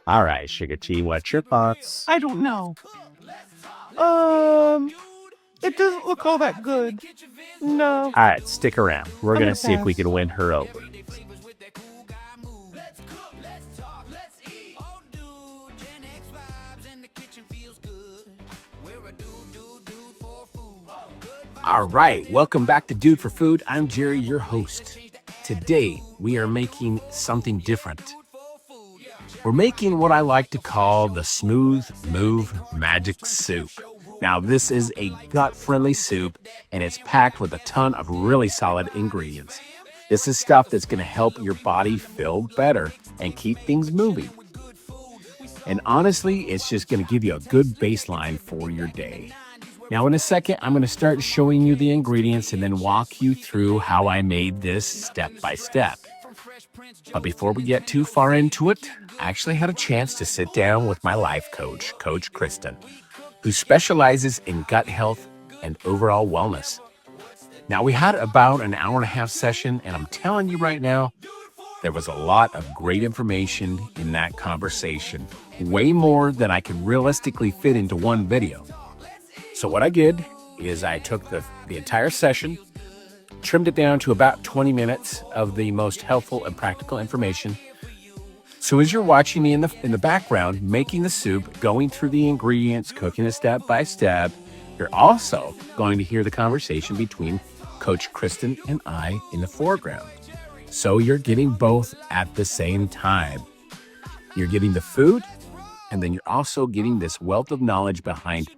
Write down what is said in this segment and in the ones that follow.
All right, Sugar Tea, what's your thoughts? I don't know. It doesn't look all that good. No. All right, stick around. We're I'm going to gonna see if we pass. can win her over. All right, welcome back to Dude for Food. I'm Jerry, your host. Today, we are making something different. We're making what I like to call the Smooth Move Magic Soup. Now, this is a gut-friendly soup, and it's packed with a ton of really solid ingredients. This is stuff that's going to help your body feel better and keep things moving. And honestly, it's just going to give you a good baseline for your day. Now, in a second, I'm going to start showing you the ingredients and then walk you through how I made this step by step. But before we get too far into it, I actually had a chance to sit down with my life coach, Coach Kristen, who specializes in gut health and overall wellness. Now, we had about an hour and a half session, and I'm telling you right now, there was a lot of great information in that conversation, way more than I could realistically fit into one video. So what I did is I took the entire session, trimmed it down to about 20 minutes of the most helpful and practical information. So as you're watching me in the background, making the soup, going through the ingredients, cooking it step by step, you're also going to hear the conversation between Coach Kristen and I in the foreground. So you're getting both at the same time. You're getting the food, and then you're also getting this wealth of knowledge behind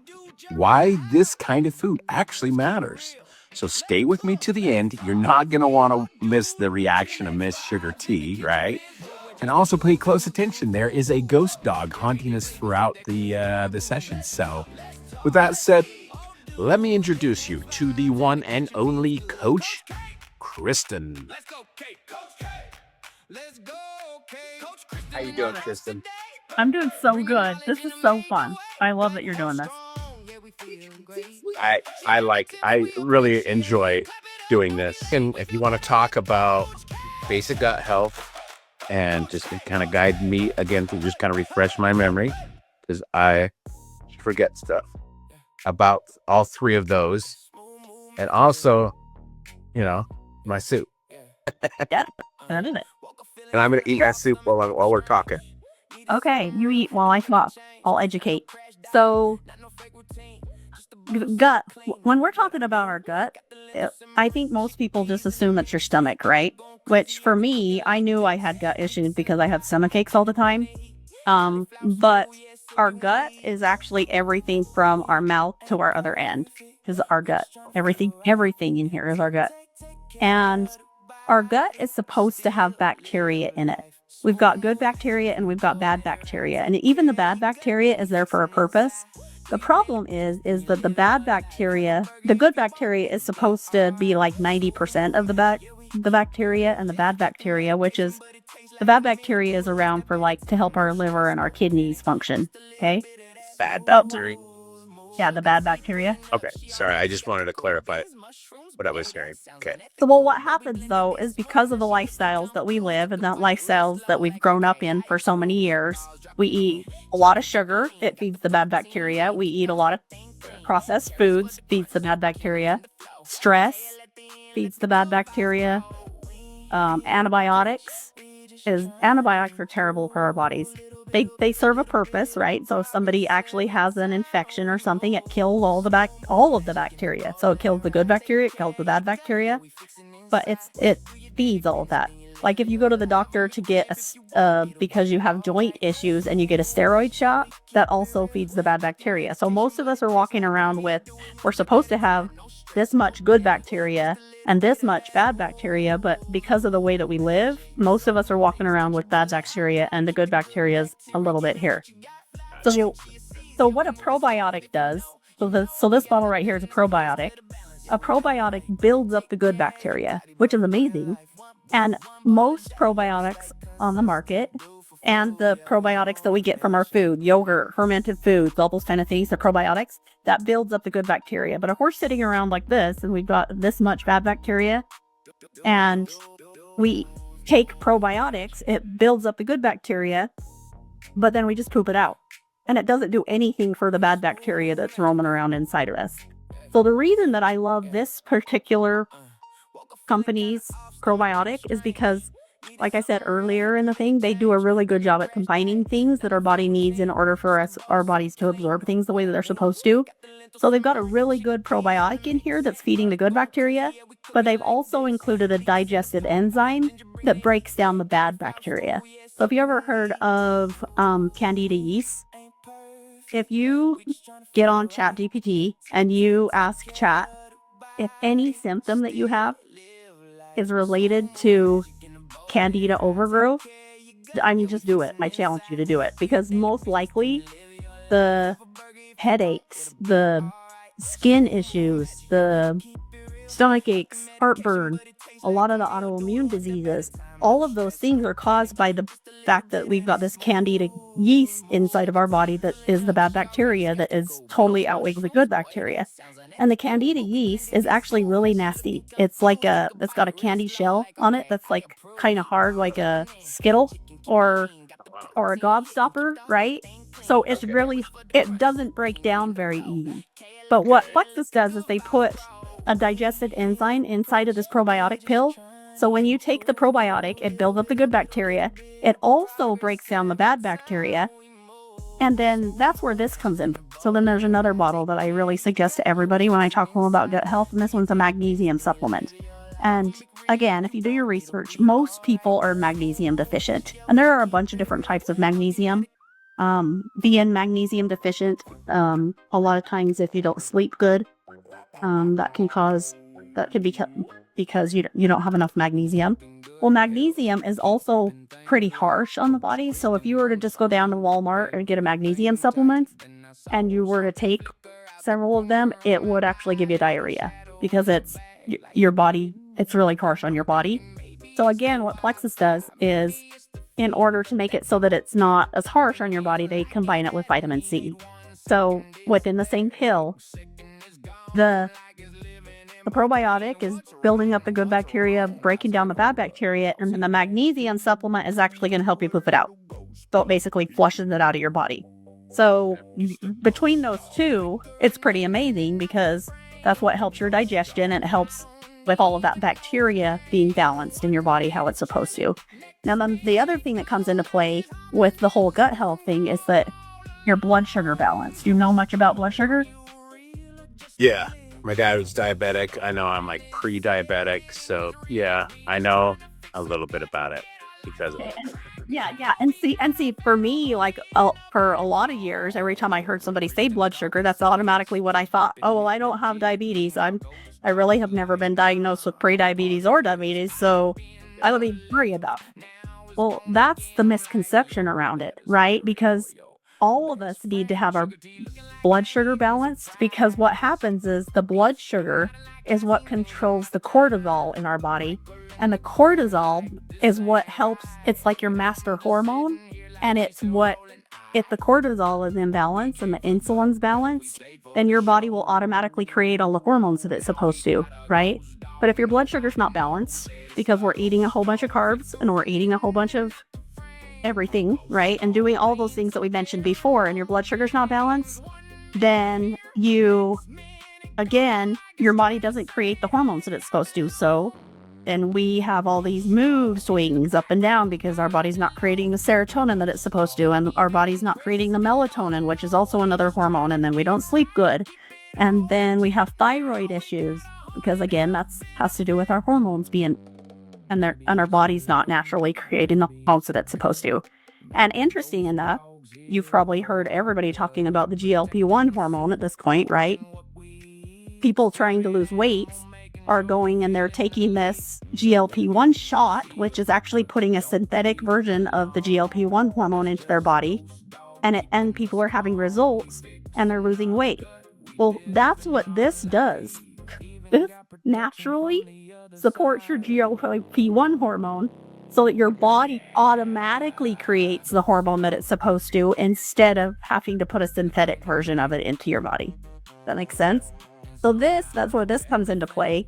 why this kind of food actually matters. So stay with me to the end. You're not going to want to miss the reaction of Miss Sugar Tea, right? And also pay close attention. There is a ghost dog haunting us throughout the session. So with that said, let me introduce you to the one and only Coach Kristen. How you doing, Kristen? I'm doing so good. This is so fun. I love that you're doing this. I really enjoy doing this. And if you want to talk about basic gut health and just kind of guide me again to just kind of refresh my memory, because I forget stuff about all three of those. And also, my soup. Yeah, I did it. And I'm going to eat my soup while we're talking. Okay, you eat while I talk. I'll educate. So, gut. When we're talking about our gut, I think most people just assume it's your stomach, right? Which for me, I knew I had gut issues because I had stomach aches all the time. But our gut is actually everything from our mouth to our other end is our gut. Everything in here is our gut. And our gut is supposed to have bacteria in it. We've got good bacteria and we've got bad bacteria. And even the bad bacteria is there for a purpose. The problem is that the good bacteria is supposed to be like 90% of the bacteria, and the bad bacteria, the bad bacteria is around for to help our liver and our kidneys function. Okay. Bad bacteria. Yeah, the bad bacteria. Okay, sorry. I just wanted to clarify what I was hearing. Okay. So, well, what happens though is because of the lifestyles that we live and that lifestyles that we've grown up in for so many years, we eat a lot of sugar. It feeds the bad bacteria. We eat a lot of processed foods, feeds the bad bacteria. Stress feeds the bad bacteria. Antibiotics are terrible for our bodies. They serve a purpose, right? So if somebody actually has an infection or something, it kills all of the bacteria. So it kills the good bacteria, it kills the bad bacteria, but it feeds all of that. Like if you go to the doctor to get because you have joint issues and you get a steroid shot, that also feeds the bad bacteria. So most of us are walking around we're supposed to have this much good bacteria and this much bad bacteria, but because of the way that we live, most of us are walking around with bad bacteria and the good bacteria is a little bit here. So what a probiotic does, so this bottle right here is a probiotic. A probiotic builds up the good bacteria, which is amazing. And most probiotics on the market and the probiotics that we get from our food, yogurt, fermented foods, all those kind of things, the probiotics, that builds up the good bacteria. But if we're sitting around like this and we've got this much bad bacteria and we take probiotics, it builds up the good bacteria, but then we just poop it out. And it doesn't do anything for the bad bacteria that's roaming around inside of us. So the reason that I love this particular company's probiotic is because, like I said earlier in the thing, they do a really good job at combining things that our body needs in order for our bodies to absorb things the way that they're supposed to. So they've got a really good probiotic in here that's feeding the good bacteria, but they've also included a digested enzyme that breaks down the bad bacteria. So if you ever heard of Candida yeast, if you get on ChatGPT and you ask Chat if any symptom that you have is related to Candida overgrowth, I mean, just do it. I challenge you to do it, because most likely the headaches, the skin issues, the stomach aches, heartburn, a lot of the autoimmune diseases, all of those things are caused by the fact that we've got this Candida yeast inside of our body that is the bad bacteria that is totally outweighing the good bacteria. And the Candida yeast is actually really nasty. It's got a candy shell on it that's like kind of hard, like a Skittle or a gobstopper, right? So it doesn't break down very easy. But what Plexus does is they put a digested enzyme inside of this probiotic pill. So when you take the probiotic, it builds up the good bacteria. It also breaks down the bad bacteria. And then that's where this comes in. So then there's another bottle that I really suggest to everybody when I talk to them about gut health, and this one's a magnesium supplement. And again, if you do your research, most people are magnesium deficient. And there are a bunch of different types of magnesium. Being magnesium deficient, a lot of times if you don't sleep good, that can be because you don't have enough magnesium. Well, magnesium is also pretty harsh on the body. So if you were to just go down to Walmart and get a magnesium supplement and you were to take several of them, it would actually give you diarrhea because it's really harsh on your body. So again, what Plexus does is, in order to make it so that it's not as harsh on your body, they combine it with vitamin C. So within the same pill, the probiotic is building up the good bacteria, breaking down the bad bacteria, and then the magnesium supplement is actually going to help you poop it out. So it basically flushes it out of your body. So between those two, it's pretty amazing because that's what helps your digestion, and it helps with all of that bacteria being balanced in your body how it's supposed to. Now, then the other thing that comes into play with the whole gut health thing is that your blood sugar balance. Do you know much about blood sugar? Yeah. My dad was diabetic. I know I'm like pre-diabetic. So yeah, I know a little bit about it because of it. Yeah. And see, for me, like for a lot of years, every time I heard somebody say blood sugar, that's automatically what I thought. Oh, well, I don't have diabetes. I really have never been diagnosed with pre-diabetes or diabetes, so I don't even worry about it. Well, that's the misconception around it, right? Because all of us need to have our blood sugar balanced, because what happens is the blood sugar is what controls the cortisol in our body. And the cortisol is what helps. It's like your master hormone. And if the cortisol is imbalanced and the insulin's balanced, then your body will automatically create all the hormones that it's supposed to, right? But if your blood sugar's not balanced, because we're eating a whole bunch of carbs and we're eating a whole bunch of everything, right? And doing all those things that we mentioned before, and your blood sugar's not balanced, then your body doesn't create the hormones that it's supposed to. So then we have all these mood swings up and down because our body's not creating the serotonin that it's supposed to, and our body's not creating the melatonin, which is also another hormone, and then we don't sleep good. And then we have thyroid issues because, again, that's has to do with our hormones being and our body's not naturally creating the hormones that it's supposed to. And interesting enough, you've probably heard everybody talking about the GLP-1 hormone at this point, right? People trying to lose weight are going and they're taking this GLP-1 shot, which is actually putting a synthetic version of the GLP-1 hormone into their body, and people are having results and they're losing weight. Well, that's what this does. This naturally supports your GLP-1 hormone so that your body automatically creates the hormone that it's supposed to, instead of having to put a synthetic version of it into your body. That makes sense? So that's where this comes into play.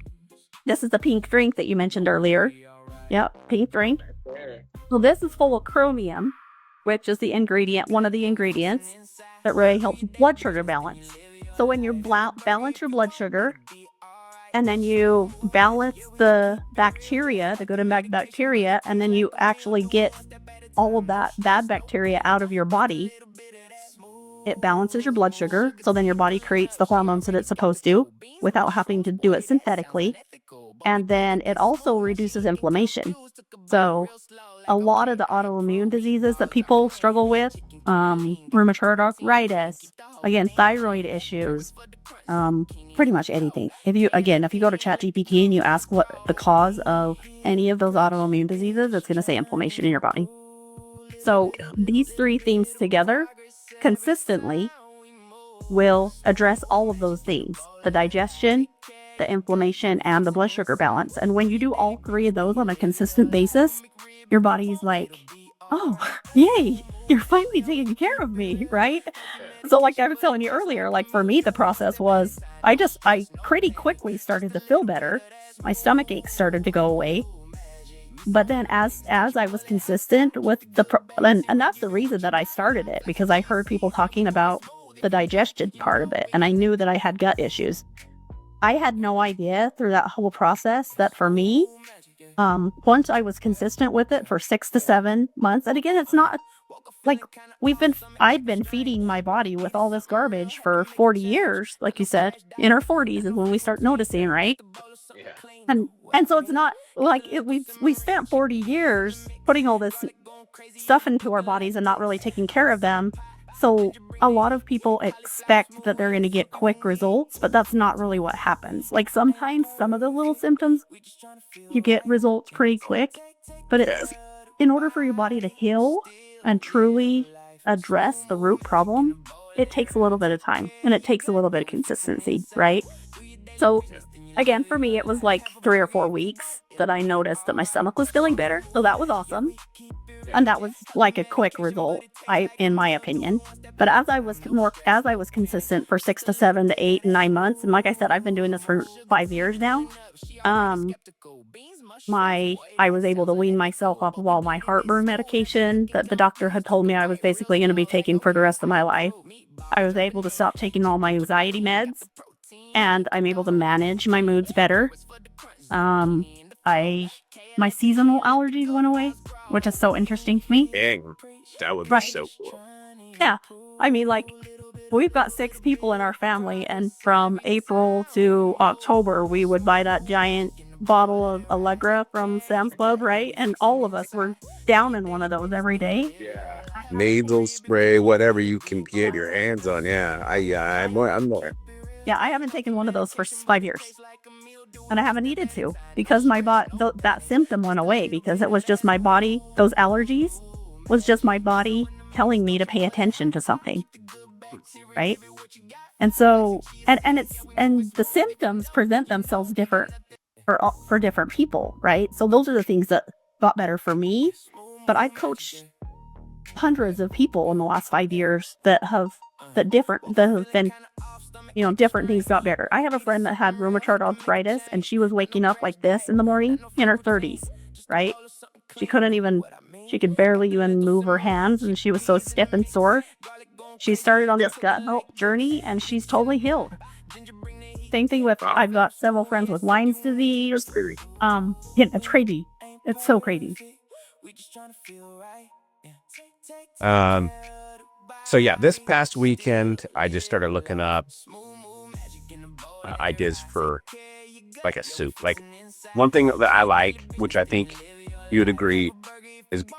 This is the pink drink that you mentioned earlier. Yep, pink drink. So this is full of chromium, which is one of the ingredients that really helps blood sugar balance. So when you balance your blood sugar, and then you balance the bacteria, the good and bad bacteria, and then you actually get all of that bad bacteria out of your body, it balances your blood sugar. So then your body creates the hormones that it's supposed to without having to do it synthetically. And then it also reduces inflammation. So a lot of the autoimmune diseases that people struggle with, rheumatoid arthritis, again, thyroid issues, pretty much anything. If you go to ChatGPT and you ask what the cause of any of those autoimmune diseases, it's going to say inflammation in your body. So these three things together consistently will address all of those things: the digestion, the inflammation, and the blood sugar balance. And when you do all three of those on a consistent basis, your body's like, oh, yay, you're finally taking care of me, right? So like I was telling you earlier, like for me, the process was I pretty quickly started to feel better. My stomach aches started to go away. But then as I was consistent with and that's the reason that I started it, because I heard people talking about the digestion part of it, and I knew that I had gut issues. I had no idea through that whole process that for me, once I was consistent with it for 6 to 7 months, and again, it's not like I'd been feeding my body with all this garbage for 40 years, like you said. In our 40s is when we start noticing, right? Yeah. And so it's not like we spent 40 years putting all this stuff into our bodies and not really taking care of them. So a lot of people expect that they're going to get quick results, but that's not really what happens. Like sometimes some of the little symptoms, you get results pretty quick, but it's in order for your body to heal and truly address the root problem, it takes a little bit of time and it takes a little bit of consistency, right? So again, for me, it was like 3 or 4 weeks that I noticed that my stomach was feeling better. So that was awesome. And that was like a quick result, in my opinion. But as I was consistent for 6 to 7 to 8 and 9 months, and like I said, I've been doing this for 5 years now. I was able to wean myself off of all my heartburn medication that the doctor had told me I was basically going to be taking for the rest of my life. I was able to stop taking all my anxiety meds, and I'm able to manage my moods better. My seasonal allergies went away, which is so interesting to me. Dang, that would be so cool. Yeah, I mean, like, we've got 6 people in our family, and from April to October, we would buy that giant bottle of Allegra from Sam's Club, right? And all of us were down in one of those every day. Yeah, nasal spray, whatever you can get your hands on. Yeah, I'm more. Yeah, I haven't taken one of those for 5 years. And I haven't needed to, because my that symptom went away, because it was just my body. Those allergies was just my body telling me to pay attention to something, right? And so, and the symptoms present themselves different for different people, right? So those are the things that got better for me. But I've coached hundreds of people in the last 5 years that have been, different things got better. I have a friend that had rheumatoid arthritis, and she was waking up like this in the morning in her 30s, right? She could barely even move her hands, and she was so stiff and sore. She started on this gut health journey, and she's totally healed. Same thing with, I've got several friends with Lyme's disease. It's crazy. It's so crazy. So yeah, this past weekend, I just started looking up ideas for like a soup. Like one thing that I like, which I think you would agree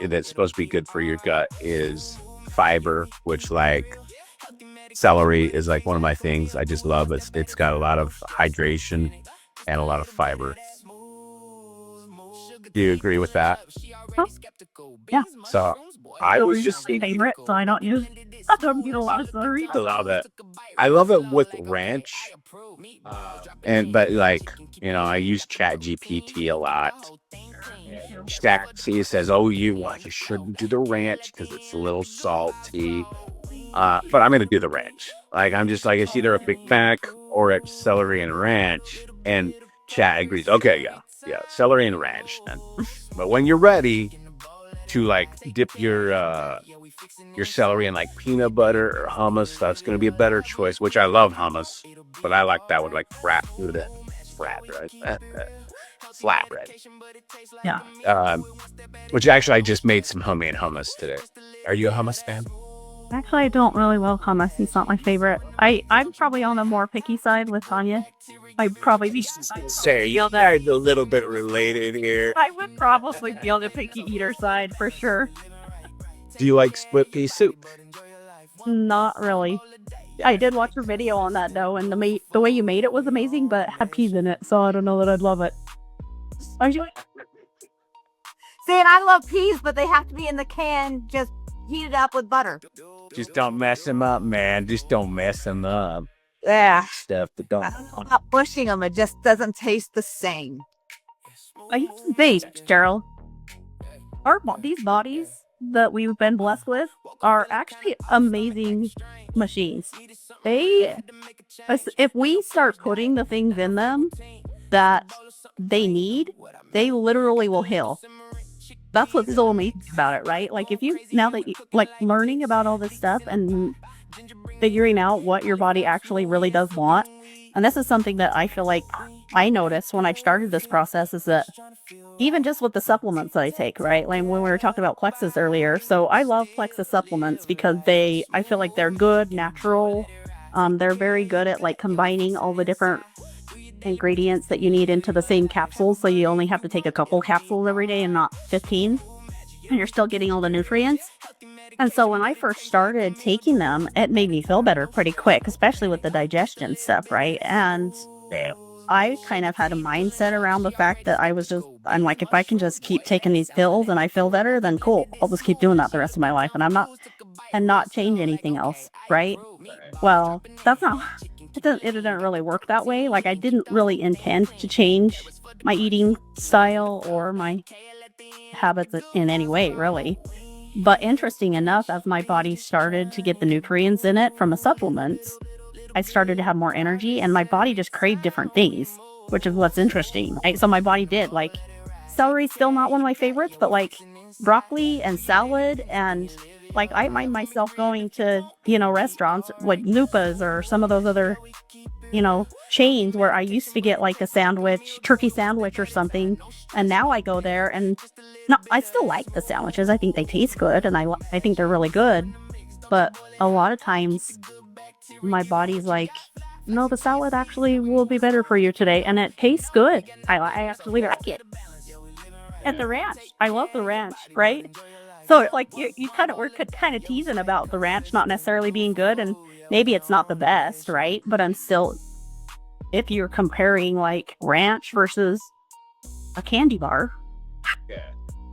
that's supposed to be good for your gut, is fiber, which like celery is like one of my things. I just love it. It's got a lot of hydration and a lot of fiber. Do you agree with that? Huh? Yeah. So I was just favorite, so I don't eat a lot of celery. I love it. I love it with ranch. But like, I use ChatGPT a lot. ChatGPT says, "Oh, you shouldn't do the ranch because it's a little salty." But I'm gonna do the ranch. Like I'm just like, it's either a Big Mac or it's celery and ranch. And Chat agrees. Okay, yeah. Yeah, celery and ranch. But when you're ready to like dip your celery in like peanut butter or hummus, that's going to be a better choice. Which I love hummus, but I like that with like flatbread, flatbread. Yeah. Which actually I just made some homemade hummus today. Are you a hummus fan? Actually, I don't really love hummus. It's not my favorite. I'm probably on the more picky side with Tanya. I'd probably be. Say, you guys a little bit related here. I would probably be on the picky eater side for sure. Do you like split pea soup? Not really. I did watch your video on that though, and the way you made it was amazing, but it had peas in it, so I don't know that I'd love it. Are you? Saying I love peas, but they have to be in the can, just heated up with butter. Just don't mess them up, man. Just don't mess them up. Yeah. Stuff that don't. I don't know about pushing them. It just doesn't taste the same. I used to think, Gerald, these bodies that we've been blessed with are actually amazing machines. If we start putting the things in them that they need, they literally will heal. That's what's so amazing about it, right? Like now that you like learning about all this stuff and figuring out what your body actually really does want. And this is something that I feel like I noticed when I started this process is that even just with the supplements that I take, right? Like when we were talking about Plexus earlier. So I love Plexus supplements because I feel like they're good, natural. They're very good at like combining all the different ingredients that you need into the same capsules. So you only have to take a couple capsules every day and not 15. And you're still getting all the nutrients. And so when I first started taking them, it made me feel better pretty quick, especially with the digestion stuff, right? And I kind of had a mindset around the fact that I'm like, if I can just keep taking these pills and I feel better, then cool. I'll just keep doing that the rest of my life and not change anything else, right? Well, it didn't really work that way. Like I didn't really intend to change my eating style or my habits in any way, really. But interesting enough, as my body started to get the nutrients in it from the supplements, I started to have more energy and my body just craved different things, which is what's interesting, right? So my body did, like, celery's still not one of my favorites, but like broccoli and salad, and like I find myself going to, restaurants like Lupa's or some of those other, chains where I used to get like a turkey sandwich or something. And now I go there and I still like the sandwiches. I think they taste good and I think they're really good. But a lot of times my body's like, no, the salad actually will be better for you today. And it tastes good. I actually like it. And the ranch, I love the ranch, right? So like we're kind of teasing about the ranch not necessarily being good, and maybe it's not the best, right? But I'm still, if you're comparing like ranch versus a candy bar,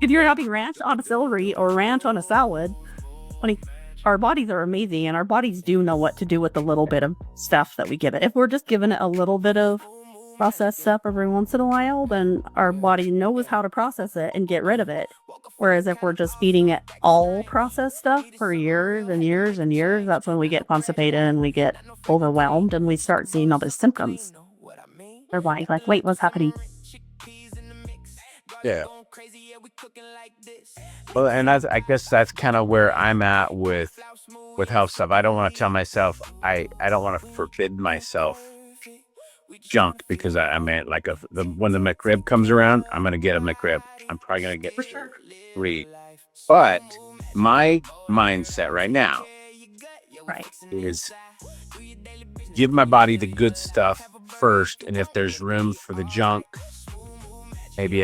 if you're having ranch on a celery or ranch on a salad, our bodies are amazing, and our bodies do know what to do with the little bit of stuff that we give it. If we're just giving it a little bit of processed stuff every once in a while, then our body knows how to process it and get rid of it. Whereas if we're just feeding it all processed stuff for years and years and years, that's when we get constipated and we get overwhelmed and we start seeing all the symptoms. Our body's like, wait, what's happening? Yeah. Well, and I guess that's kind of where I'm at with health stuff. I don't want to tell myself, I don't want to forbid myself junk, because I mean, like when the McRib comes around, I'm going to get a McRib. I'm probably going to get 3. But my mindset right now is give my body the good stuff first. And if there's room for the junk, maybe,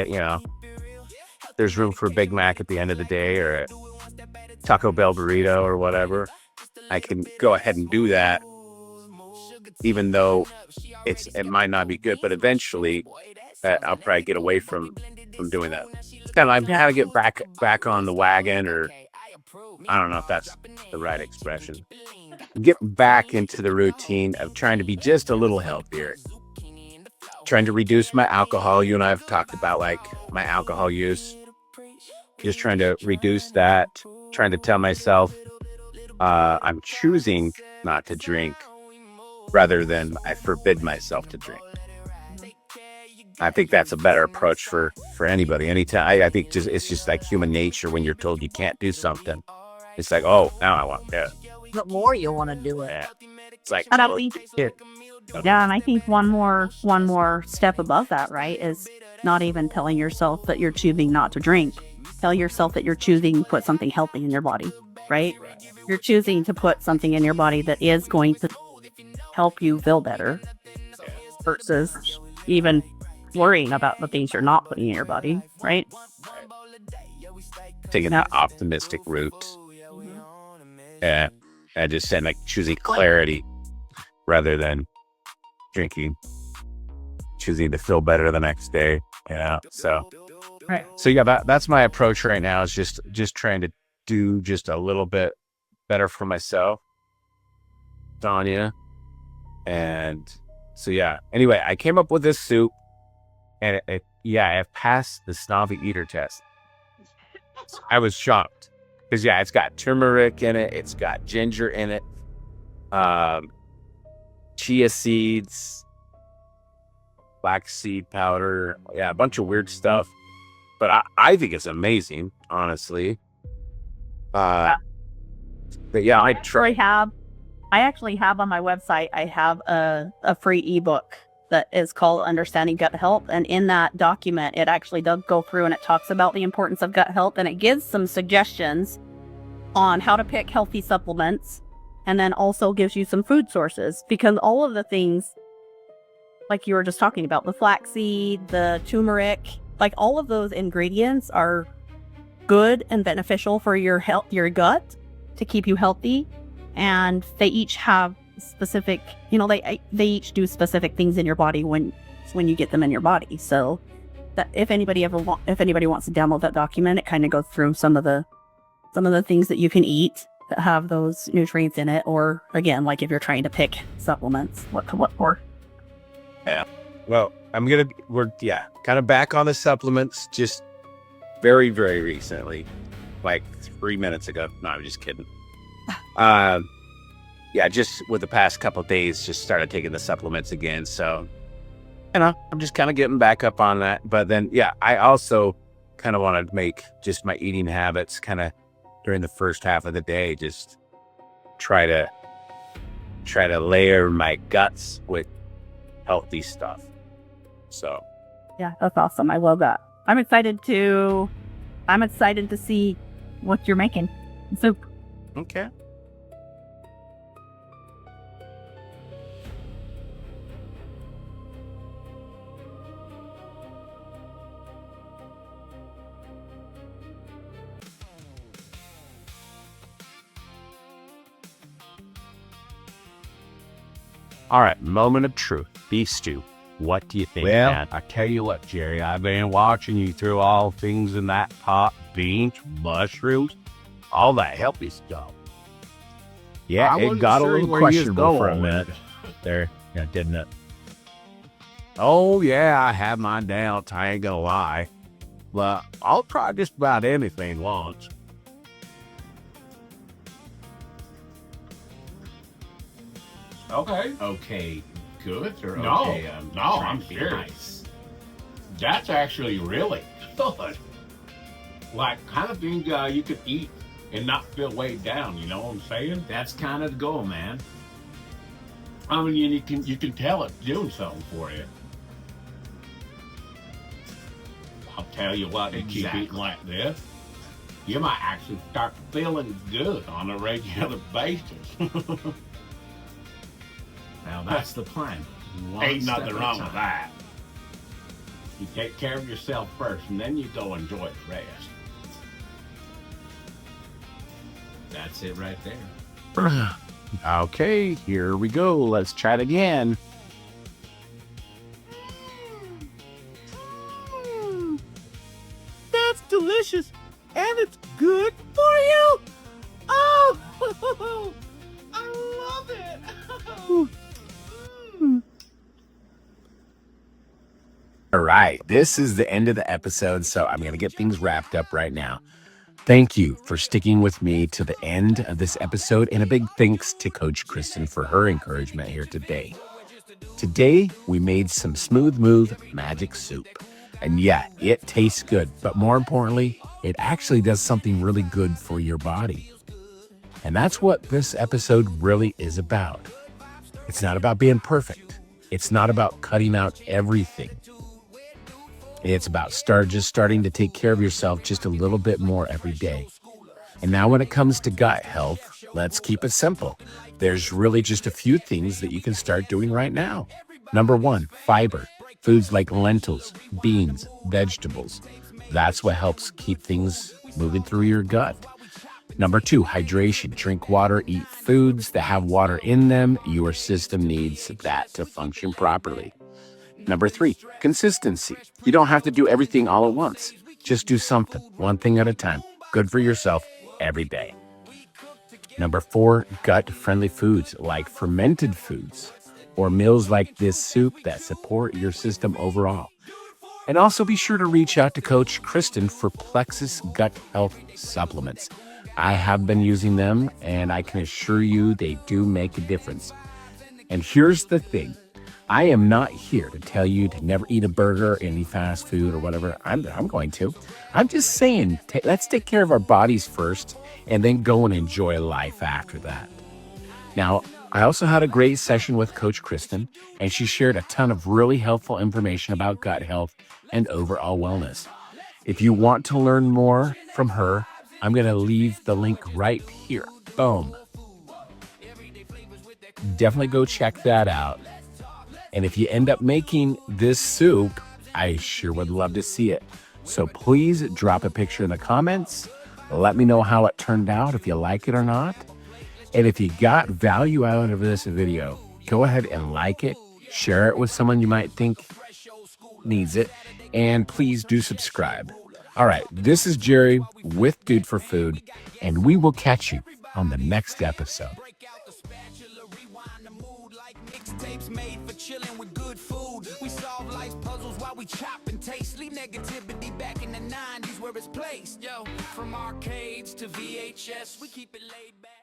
there's room for a Big Mac at the end of the day or a Taco Bell burrito or whatever, I can go ahead and do that, even though it might not be good, but eventually I'll probably get away from doing that. It's kind of like how to get back on the wagon, or I don't know if that's the right expression. Get back into the routine of trying to be just a little healthier. Trying to reduce my alcohol. You and I have talked about like my alcohol use. Just trying to reduce that. Trying to tell myself I'm choosing not to drink rather than I forbid myself to drink. I think that's a better approach for anybody. Anytime, I think it's just like human nature when you're told you can't do something. It's like, oh, now I want that. The more you want to do it. Yeah. It's like, And I well, think, shit. yeah, and I think one more step above that, right, is not even telling yourself that you're choosing not to drink. Tell yourself that you're choosing to put something healthy in your body, right? You're choosing to put something in your body that is going to help you feel better versus even worrying about the things you're not putting in your body, right? Taking that optimistic route. Yeah. And just saying, like, choosing clarity rather than drinking, choosing to feel better the next day. Yeah. So, right. So yeah, that's my approach right now, is just trying to do just a little bit better for myself, Tanya. And so, yeah, anyway, I came up with this soup, and I passed the Snobby eater test. I was shocked because, yeah, it's got turmeric in it. It's got ginger in it. Chia seeds, flaxseed powder. Yeah, a bunch of weird stuff. But I think it's amazing, honestly. But yeah, I actually have on my website, I have a free ebook that is called Understanding Gut Health. And in that document, it actually does go through and it talks about the importance of gut health, and it gives some suggestions on how to pick healthy supplements, and then also gives you some food sources, because all of the things like you were just talking about, the flaxseed, the turmeric, like all of those ingredients are good and beneficial for your health, your gut, to keep you healthy. And they each have specific, they each do specific things in your body when you get them in your body. So that if anybody wants to download that document, it kind of goes through some of the things that you can eat that have those nutrients in it. Or again, like if you're trying to pick supplements, what for. Yeah. Well, we're kind of back on the supplements just very, very recently, like 3 minutes ago. No, I'm just kidding. Just with the past couple of days, just started taking the supplements again. So, I'm just kind of getting back up on that. But then, I also kind of want to make just my eating habits kind of during the first half of the day, just try to layer my guts with healthy stuff. So, yeah, that's awesome. I love that. I'm excited to see what you're making. Soup. Okay. All right, moment of truth. Beef stew. What do you think, man? I tell you what, Jerry, I've been watching you throw all things in that pot, beans, mushrooms, all that healthy stuff. Yeah, it got a little questionable for a minute there, didn't it? Oh, yeah, I have my doubts, I ain't gonna lie. But I'll try just about anything once. Okay. Okay, good or No, okay? I'm serious. That's actually really good. Like kind of thing you could eat and not feel weighed down. You know what I'm saying? That's kind of the goal, man. I mean, you can tell it's doing something for you. I'll tell you what, you keep eating like this, you might actually start feeling good on a regular basis. Now that's the plan. Ain't nothing wrong with that. You take care of yourself first, and then you go enjoy the rest. That's it right there. Okay, here we go. Let's try it again. That's delicious, and it's good for you. Oh, I love it. All right, this is the end of the episode, so I'm going to get things wrapped up right now. Thank you for sticking with me to the end of this episode, and a big thanks to Coach Kristen for her encouragement here today. Today, we made some Smooth Move magic soup. And yeah, it tastes good, but more importantly, it actually does something really good for your body. And that's what this episode really is about. It's not about being perfect. It's not about cutting out everything. It's about just starting to take care of yourself just a little bit more every day. And now when it comes to gut health, let's keep it simple. There's really just a few things that you can start doing right now. Number one, fiber. Foods like lentils, beans, vegetables. That's what helps keep things moving through your gut. Number two, hydration. Drink water, eat foods that have water in them. Your system needs that to function properly. Number three, consistency. You don't have to do everything all at once. Just do something, one thing at a time. Good for yourself every day. Number four, gut-friendly foods like fermented foods or meals like this soup that support your system overall. And also be sure to reach out to Coach Kristen for Plexus Gut Health Supplements. I have been using them, and I can assure you they do make a difference. And here's the thing. I am not here to tell you to never eat a burger, any fast food or whatever. I'm going to. I'm just saying, let's take care of our bodies first and then go and enjoy life after that. Now, I also had a great session with Coach Kristen, and she shared a ton of really helpful information about gut health and overall wellness. If you want to learn more from her, I'm going to leave the link right here. Boom. Definitely go check that out. And if you end up making this soup, I sure would love to see it. So please drop a picture in the comments. Let me know how it turned out, if you like it or not. And if you got value out of this video, go ahead and like it, share it with someone you might think needs it, and please do subscribe. All right, this is Jerry with Dude for Food, and we will catch you on the next episode. Mixtapes made for chilling with good food. We solve life's puzzles while we chop and taste. Leave negativity back in the 90s where it's placed. Yo, from arcades to VHS, we keep it laid back.